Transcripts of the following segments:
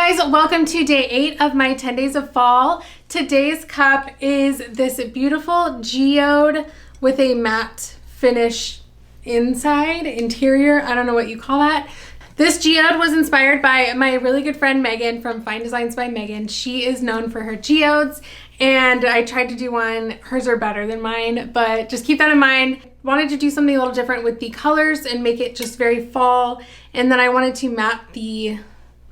guys, welcome to day 8 of my 10 days of fall. Today's cup is this beautiful geode with a matte finish interior. I don't know what you call that. This geode was inspired by my really good friend Megan from Fine Designs by Megan. She is known for her geodes, and I tried to do one. Hers are better than mine, but just keep that in mind. Wanted to do something a little different with the colors and make it just very fall, and then I wanted to map the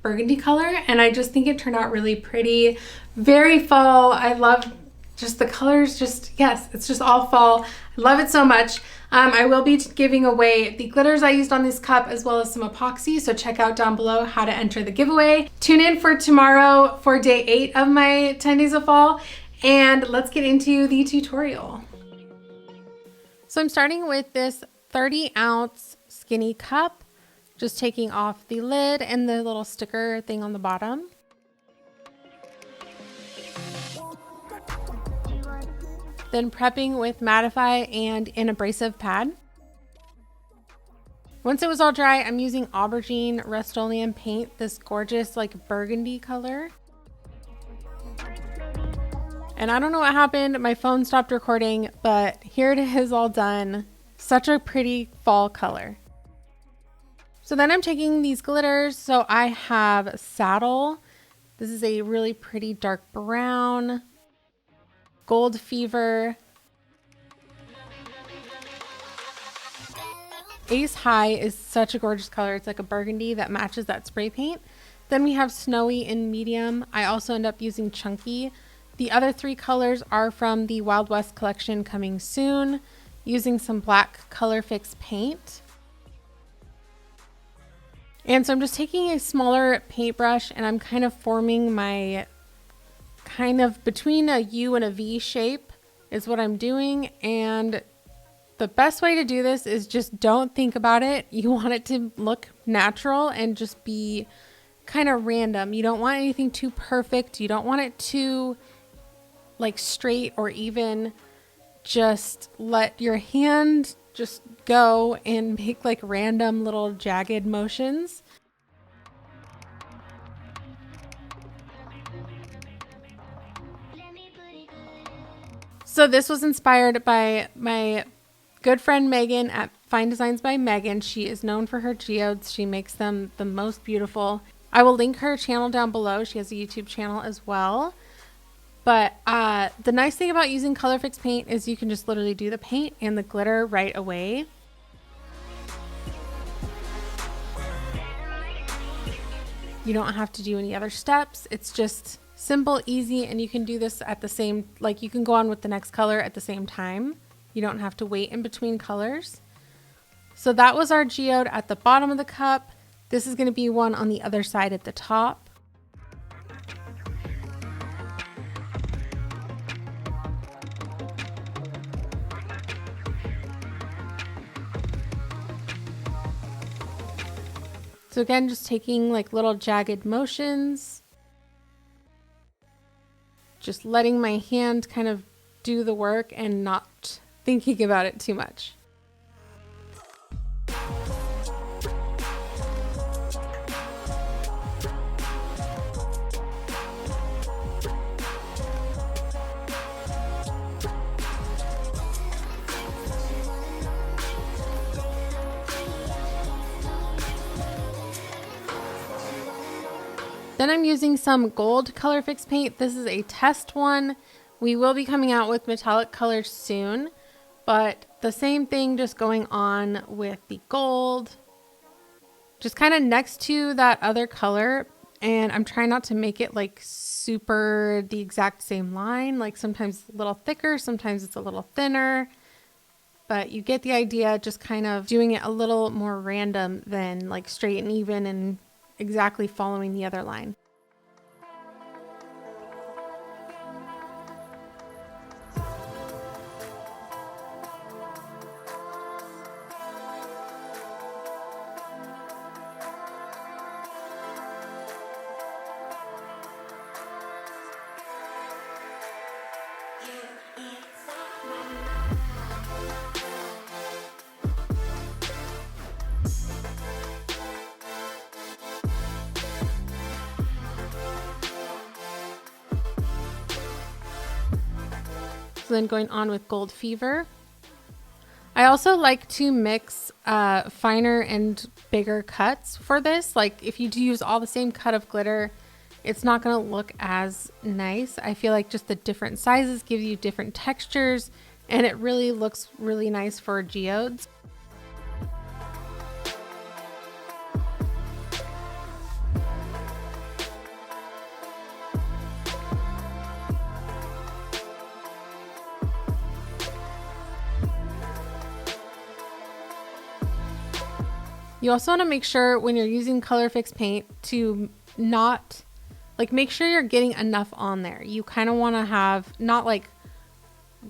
burgundy color, and I just think it turned out really pretty. Very fall. I love just the colors. Yes, it's just all fall. I love it so much. I will be giving away the glitters I used on this cup as well as some epoxy, so check out down below how to enter the giveaway. Tune in for tomorrow for day 8 of my 10 days of fall, and let's get into the tutorial. So I'm starting with this 30-ounce skinny cup, just taking off the lid and the little sticker thing on the bottom. Then prepping with Mattify and an abrasive pad. Once it was all dry, I'm using aubergine Rust-Oleum paint, this gorgeous like burgundy color. And I don't know what happened, my phone stopped recording, but here it is all done. Such a pretty fall color. So then I'm taking these glitters. So I have Saddle. This is a really pretty dark brown. Gold Fever. Ace High is such a gorgeous color. It's like a burgundy that matches that spray paint. Then we have Snowy in medium. I also end up using Chunky. The other 3 colors are from the Wild West collection coming soon, using some black ColorFix paint. And so I'm just taking a smaller paintbrush and I'm kind of forming my between a U and a V shape is what I'm doing. And the best way to do this is just don't think about it. You want it to look natural and just be kind of random. You don't want anything too perfect. You don't want it too like straight or even. Just let your hand just go and make like random little jagged motions. So this was inspired by my good friend Megan at Fine Designs by Megan. She is known for her geodes. She makes them the most beautiful. I will link her channel down below. She has a YouTube channel as well. But the nice thing about using ColorFix paint is you can just literally do the paint and the glitter right away. You don't have to do any other steps. It's just simple, easy, and you can do this at the same, like you can go on with the next color at the same time. You don't have to wait in between colors. So that was our geode at the bottom of the cup. This is going to be one on the other side at the top. So again, just taking like little jagged motions. Just letting my hand kind of do the work and not thinking about it too much. Then I'm using some gold ColorFix paint. This is a test one. We will be coming out with metallic colors soon, but the same thing just going on with the gold, just kind of next to that other color. And I'm trying not to make it like super the exact same line. Like sometimes a little thicker, sometimes it's a little thinner, but you get the idea, just kind of doing it a little more random than like straight and even and exactly following the other line. So then going on with Gold Fever. I also like to mix finer and bigger cuts for this. Like if you do use all the same cut of glitter, it's not going to look as nice. I feel like just the different sizes give you different textures, and it really looks really nice for geodes. You also want to make sure when you're using ColorFix paint to not, like, make sure you're getting enough on there. You kind of want to have not like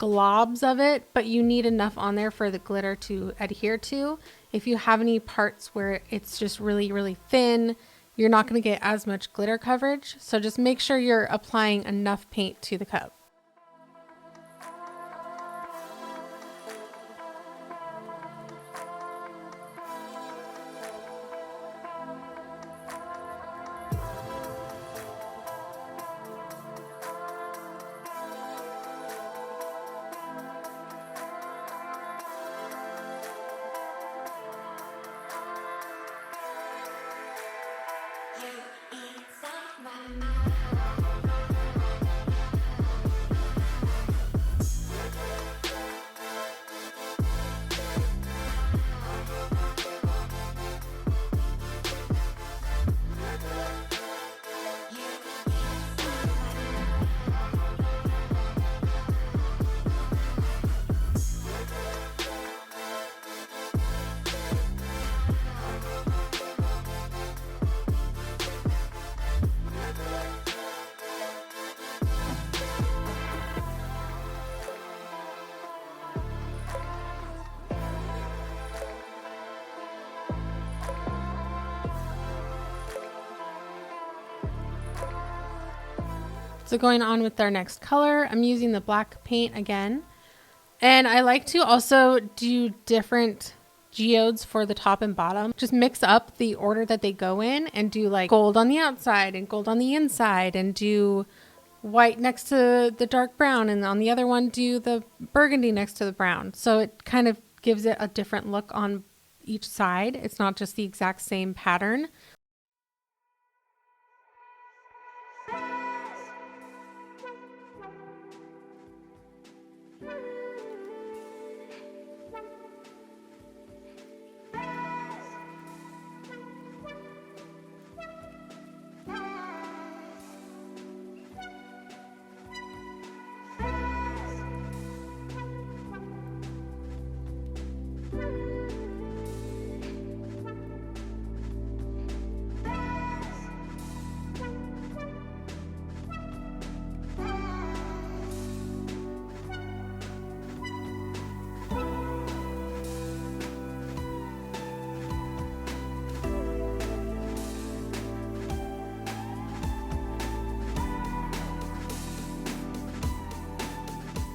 globs of it, but you need enough on there for the glitter to adhere to. If you have any parts where it's just really, really thin, you're not going to get as much glitter coverage. So just make sure you're applying enough paint to the cup. So going on with our next color, I'm using the black paint again. And I like to also do different geodes for the top and bottom. Just mix up the order that they go in and do like gold on the outside and gold on the inside, and do white next to the dark brown, and on the other one do the burgundy next to the brown. So it kind of gives it a different look on each side. It's not just the exact same pattern.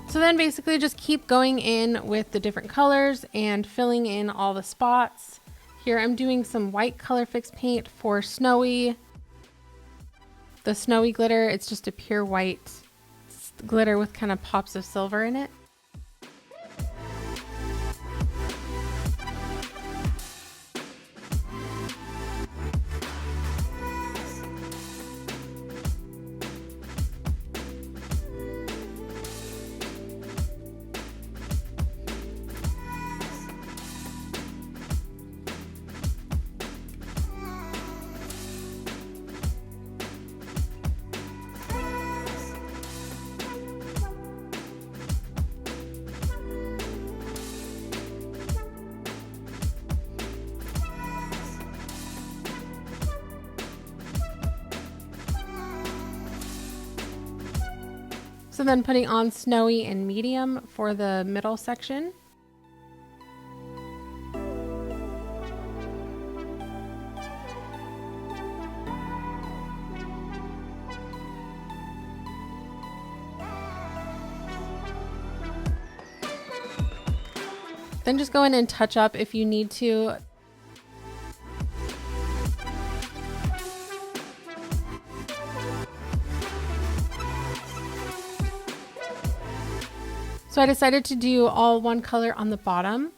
So then basically just keep going in with the different colors and filling in all the spots. Here I'm doing some white ColorFix paint for Snowy. The Snowy glitter, it's just a pure white glitter with kind of pops of silver in it. So then putting on Snowy and medium for the middle section. Then just go in and touch up if you need to. So I decided to do all one color on the bottom.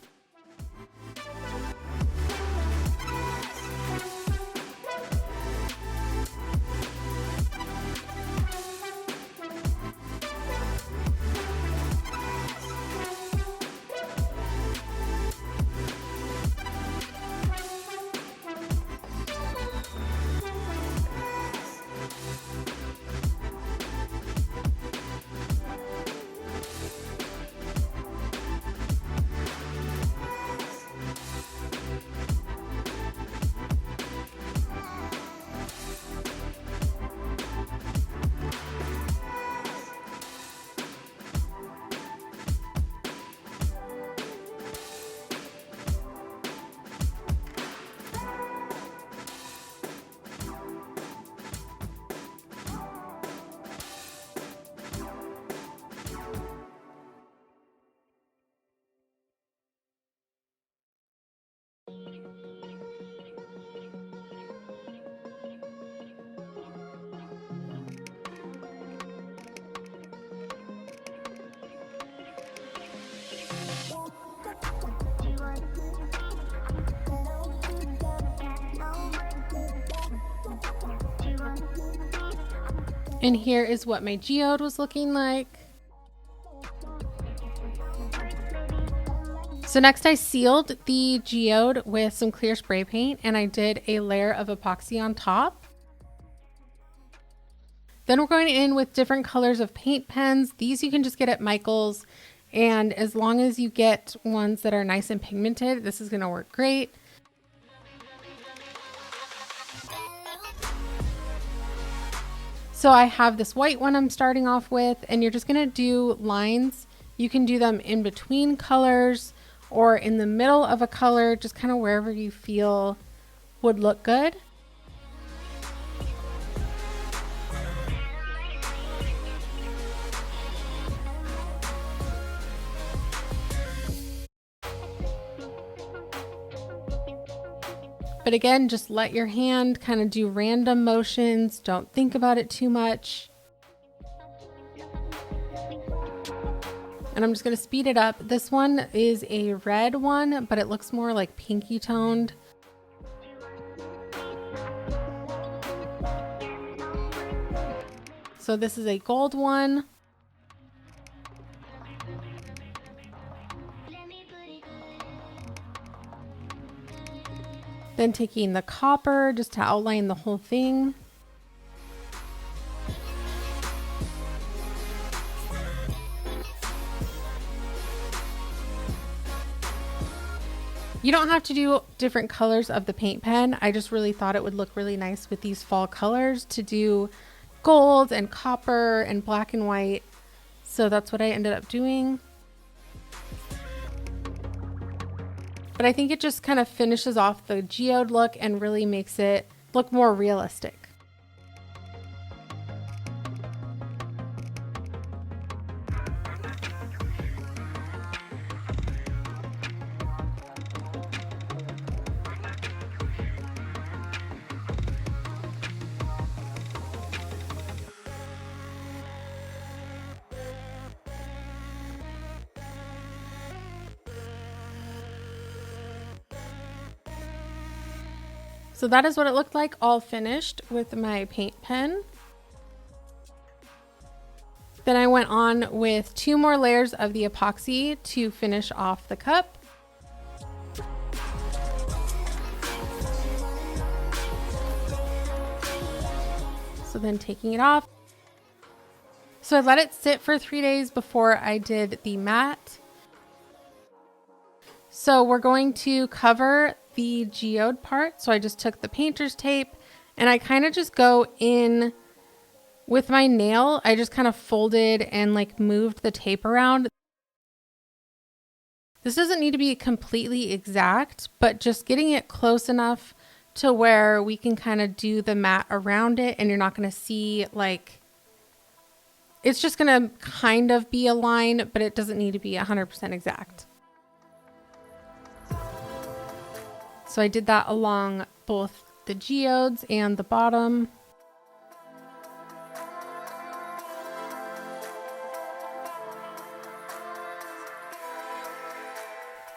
And here is what my geode was looking like. So next I sealed the geode with some clear spray paint and I did a layer of epoxy on top. Then we're going in with different colors of paint pens. These you can just get at Michael's, and as long as you get ones that are nice and pigmented, this is going to work great. So I have this white one I'm starting off with, and you're just going to do lines. You can do them in between colors or in the middle of a color, just kind of wherever you feel would look good. But again, just let your hand kind of do random motions. Don't think about it too much. And I'm just going to speed it up. This one is a red one, but it looks more like pinky toned. So this is a gold one. Then taking the copper just to outline the whole thing. You don't have to do different colors of the paint pen. I just really thought it would look really nice with these fall colors to do gold and copper and black and white. So that's what I ended up doing. But I think it just kind of finishes off the geode look and really makes it look more realistic. So that is what it looked like all finished with my paint pen. Then I went on with 2 more layers of the epoxy to finish off the cup. So then taking it off. So I let it sit for 3 days before I did the matte. So we're going to cover the geode part. So I just took the painter's tape and I kind of just go in with my nail. I just kind of folded and like moved the tape around. This doesn't need to be completely exact, but just getting it close enough to where we can kind of do the matte around it and you're not going to see like, it's just going to kind of be a line, but it doesn't need to be 100% exact. So I did that along both the geodes and the bottom.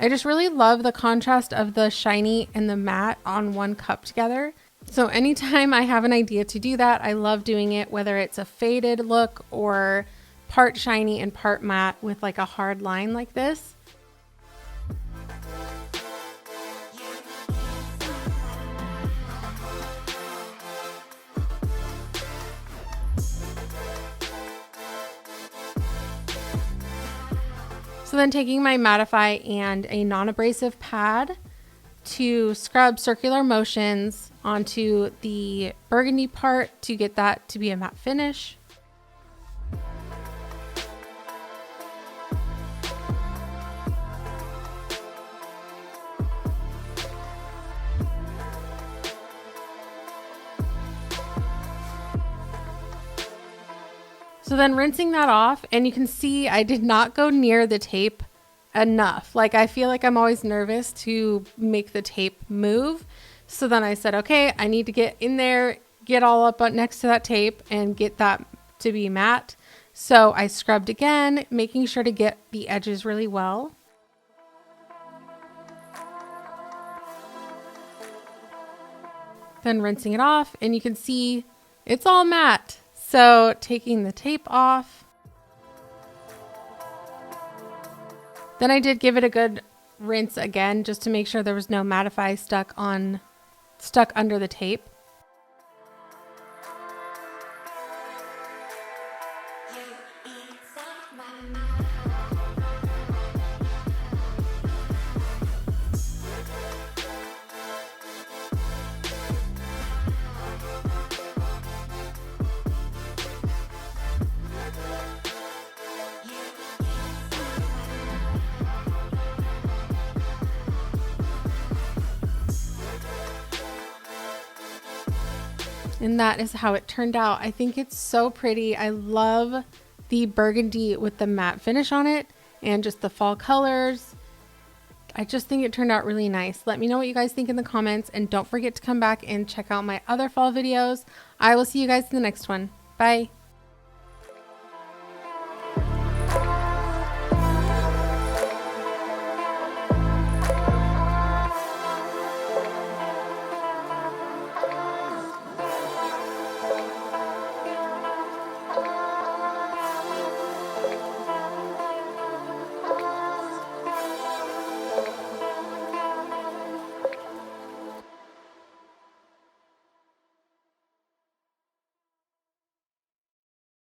I just really love the contrast of the shiny and the matte on one cup together. So anytime I have an idea to do that, I love doing it, whether it's a faded look or part shiny and part matte with like a hard line like this. So then taking my Mattify and a non-abrasive pad to scrub circular motions onto the burgundy part to get that to be a matte finish. So then rinsing that off, and you can see I did not go near the tape enough. Like, I feel like I'm always nervous to make the tape move. So then I said, okay, I need to get in there, get all up next to that tape and get that to be matte. So I scrubbed again, making sure to get the edges really well. Then rinsing it off, and you can see it's all matte. So taking the tape off, then I did give it a good rinse again, just to make sure there was no Mattify stuck under the tape. And that is how it turned out. I think it's so pretty. I love the burgundy with the matte finish on it and just the fall colors. I just think it turned out really nice. Let me know what you guys think in the comments, and don't forget to come back and check out my other fall videos. I will see you guys in the next one. Bye.